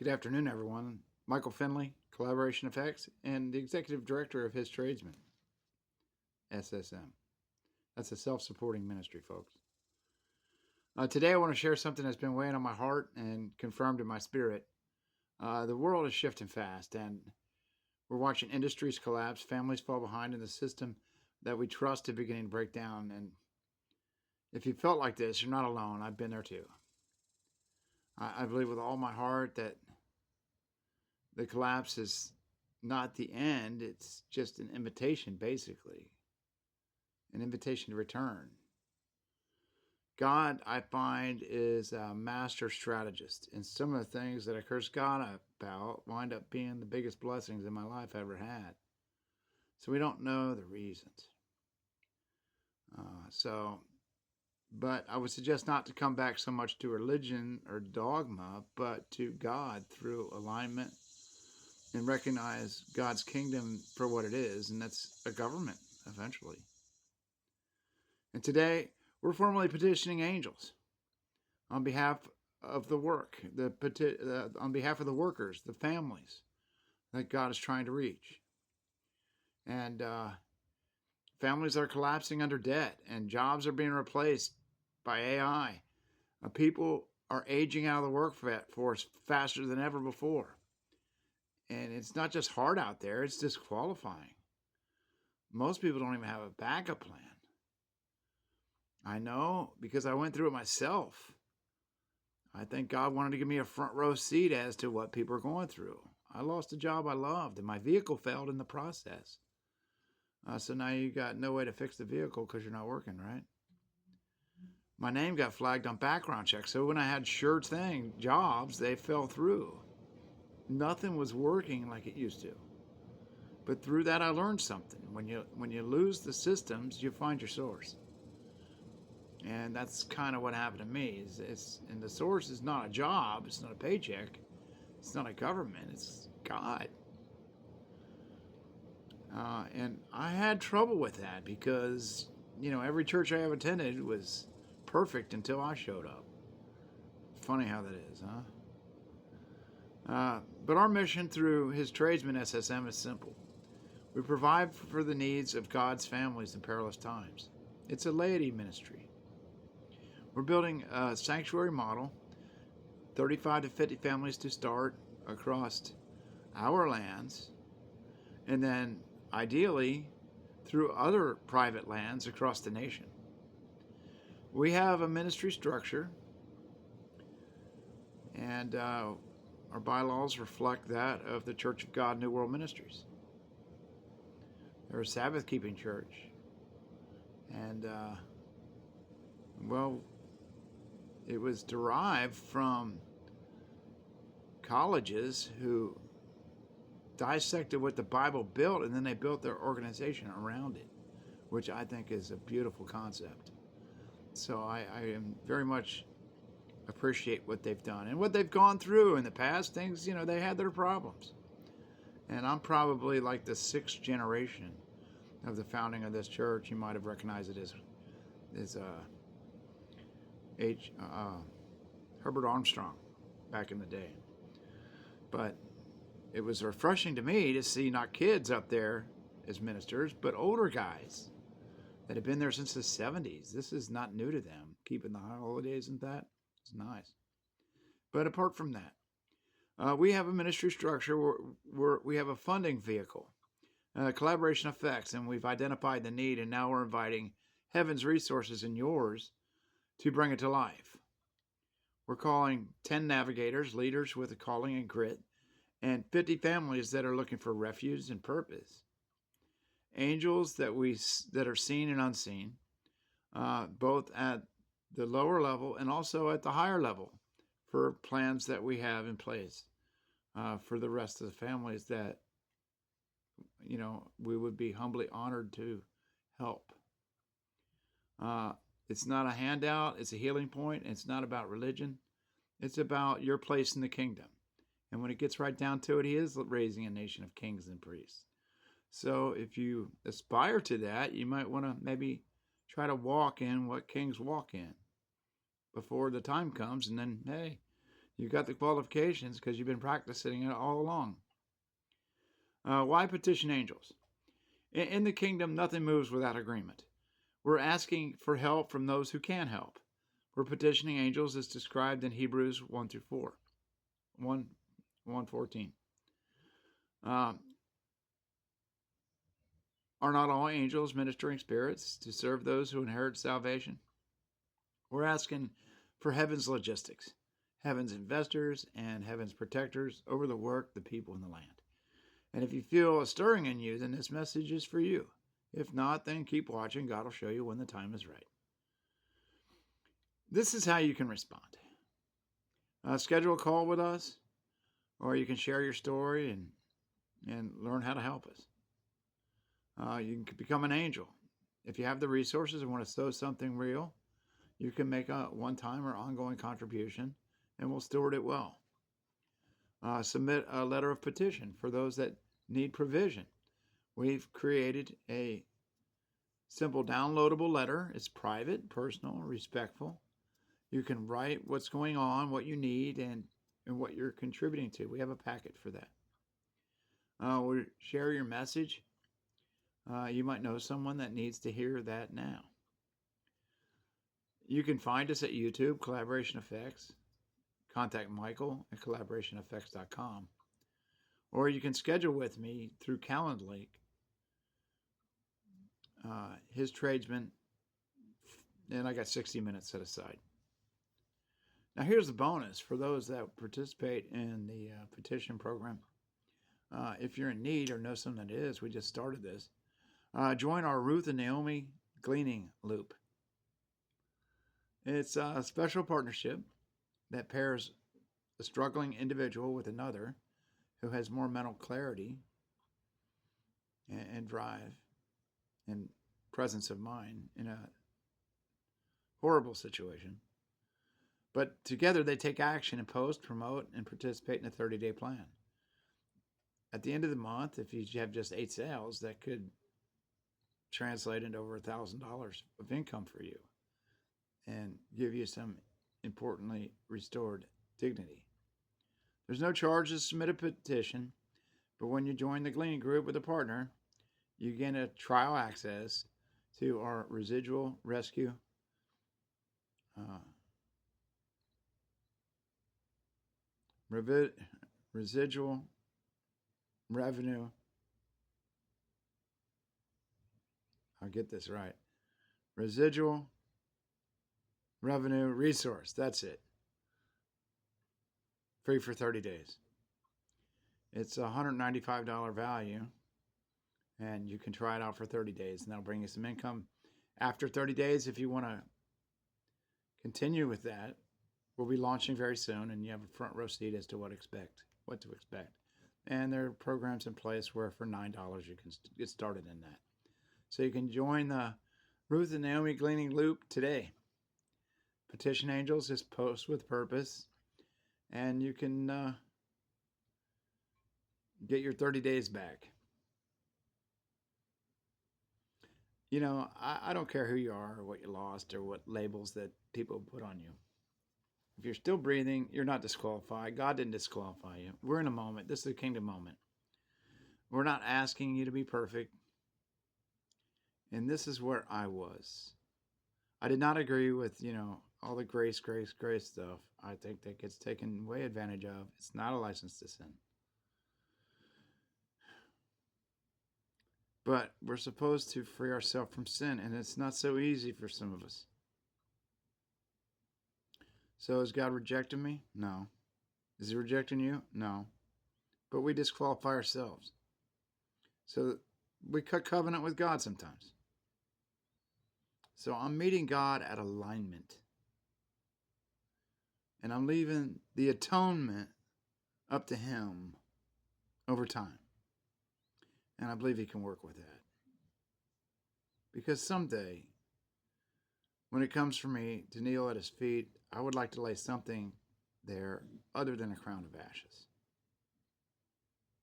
Good afternoon, everyone. Michael Finley, Collaboration Effects, and the Executive Director of His Tradesmen SSM. That's a self-supporting ministry, folks. Today I want to share something that's been weighing on my heart and confirmed in my spirit. The world is shifting fast, and we're watching industries collapse, families fall behind, and the system that we trust is beginning to break down. And if you felt like this, you're not alone. I've been there too. I believe with all my heart that the collapse is not the end. It's just an invitation, basically. An invitation to return. God, I find, is a master strategist. And some of the things that I curse God about wind up being the biggest blessings in my life I ever had. So we don't know the reasons. But I would suggest not to come back so much to religion or dogma, but to God through alignment and recognize God's kingdom for what it is, and that's a government, eventually. And today, we're formally petitioning angels on behalf of the work, on behalf of the workers, the families that God is trying to reach. And families are collapsing under debt, and jobs are being replaced by AI. People are aging out of the workforce faster than ever before. And it's not just hard out there, it's disqualifying. Most people don't even have a backup plan. I know, because I went through it myself. I think God wanted to give me a front row seat as to what people are going through. I lost a job I loved, and my vehicle failed in the process. So now you got no way to fix the vehicle because you're not working, right? My name got flagged on background checks, so when I had sure thing jobs, they fell through. Nothing was working like it used to. But through that, I learned something. When you lose the systems, you find your source. And that's kind of what happened to me. And the source is not a job. It's not a paycheck. It's not a government. It's God. And I had trouble with that because, every church I ever attended was perfect until I showed up. Funny how that is, huh? But our mission through His Tradesmen SSM is simple. We provide for the needs of God's families in perilous times. It's a laity ministry. We're building a sanctuary model, 35 to 50 families to start across our lands, and then ideally through other private lands across the nation. We have a ministry structure, and our bylaws reflect that of the Church of God New World Ministries. They're a Sabbath-keeping church. And, it was derived from colleges who dissected what the Bible built, and then they built their organization around it, which I think is a beautiful concept. So I am very much appreciate what they've done and what they've gone through in the past. Things, they had their problems. And I'm probably like the 6th generation of the founding of this church. You might have recognized it as Herbert Armstrong back in the day. But it was refreshing to me to see not kids up there as ministers, but older guys that have been there since the 70s. This is not new to them. Keeping the holidays and that. It's nice. But apart from that, we have a ministry structure where we have a funding vehicle, collaboration effects, and we've identified the need, and now we're inviting heaven's resources and yours to bring it to life. We're calling 10 navigators, leaders with a calling and grit, and 50 families that are looking for refuge and purpose. Angels that are seen and unseen, both at the lower level and also at the higher level, for plans that we have in place for the rest of the families that, we would be humbly honored to help. It's not a handout. It's a healing point. It's not about religion. It's about your place in the kingdom. And when it gets right down to it, He is raising a nation of kings and priests. So if you aspire to that, you might want to maybe try to walk in what kings walk in before the time comes. And then, hey, You've got the qualifications because you've been practicing it all along. Why petition angels? In the kingdom, nothing moves without agreement. We're asking for help from those who can help. We're petitioning angels as described in Hebrews 1 through 4. 1:14. Are not all angels ministering spirits to serve those who inherit salvation? We're asking for heaven's logistics, heaven's investors, and heaven's protectors over the work, the people, and the land. And if you feel a stirring in you, then this message is for you. If not, then keep watching. God will show you when the time is right. This is how you can respond. Schedule a call with us, or you can share your story and learn how to help us. You can become an angel. If you have the resources and want to sow something real, you can make a one-time or ongoing contribution, and we'll steward it well. Submit a letter of petition for those that need provision. We've created a simple downloadable letter. It's private, personal, respectful. You can write what's going on, what you need, and what you're contributing to. We have a packet for that. We'll share your message. You might know someone that needs to hear that now. You can find us at YouTube, Collaboration Effects. Contact Michael at collaborationeffects.com. Or you can schedule with me through Calendly, His Tradesmen, and I got 60 minutes set aside. Now here's the bonus for those that participate in the petition program. If you're in need or know someone that is, we just started this. Join our Ruth and Naomi Gleaning Loop. It's a special partnership that pairs a struggling individual with another who has more mental clarity and drive and presence of mind in a horrible situation. But together they take action and post, promote, and participate in a 30-day plan. At the end of the month, if you have just 8 sales, that could translate into over $1,000 of income for you and give you some importantly restored dignity. There's no charge to submit a petition, but when you join the Gleaning Group with a partner, you gain a trial access to our residual rescue residual revenue. I'll get this right. Residual revenue resource. That's it. Free for 30 days. It's a $195 value, and you can try it out for 30 days, and that'll bring you some income. After 30 days, if you want to continue with that, we'll be launching very soon, and you have a front row seat as to what to expect. And there are programs in place where for $9 you can get started in that. So you can join the Ruth and Naomi Gleaning Loop today. Petition Angels is Post with Purpose, and you can get your 30 days back. You know, I don't care who you are or what you lost or what labels that people put on you. If you're still breathing, you're not disqualified. God didn't disqualify you. We're in a moment. This is a kingdom moment. We're not asking you to be perfect. And this is where I was. I did not agree with, all the grace stuff. I think that gets taken way advantage of. It's not a license to sin. But we're supposed to free ourselves from sin, and it's not so easy for some of us. So is God rejecting me? No. Is he rejecting you? No. But we disqualify ourselves. So we cut covenant with God sometimes. So I'm meeting God at alignment. And I'm leaving the atonement up to him over time. And I believe he can work with that. Because someday, when it comes for me to kneel at his feet, I would like to lay something there other than a crown of ashes.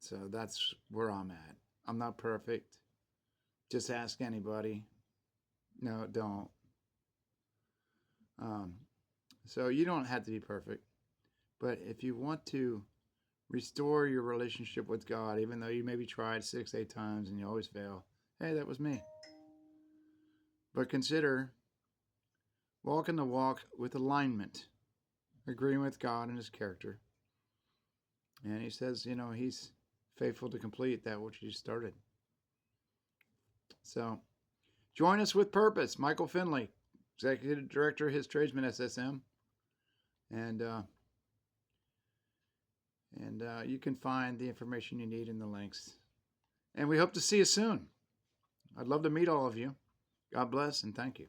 So that's where I'm at. I'm not perfect. Just ask anybody. No, don't. So you don't have to be perfect. But if you want to restore your relationship with God, even though you maybe tried 6, 8 times and you always fail, hey, that was me. But consider walking the walk with alignment, agreeing with God and his character. And he says, he's faithful to complete that which he started. So join us with purpose. Michael Finley, Executive Director, His Tradesmen SSM. And you can find the information you need in the links. And we hope to see you soon. I'd love to meet all of you. God bless and thank you.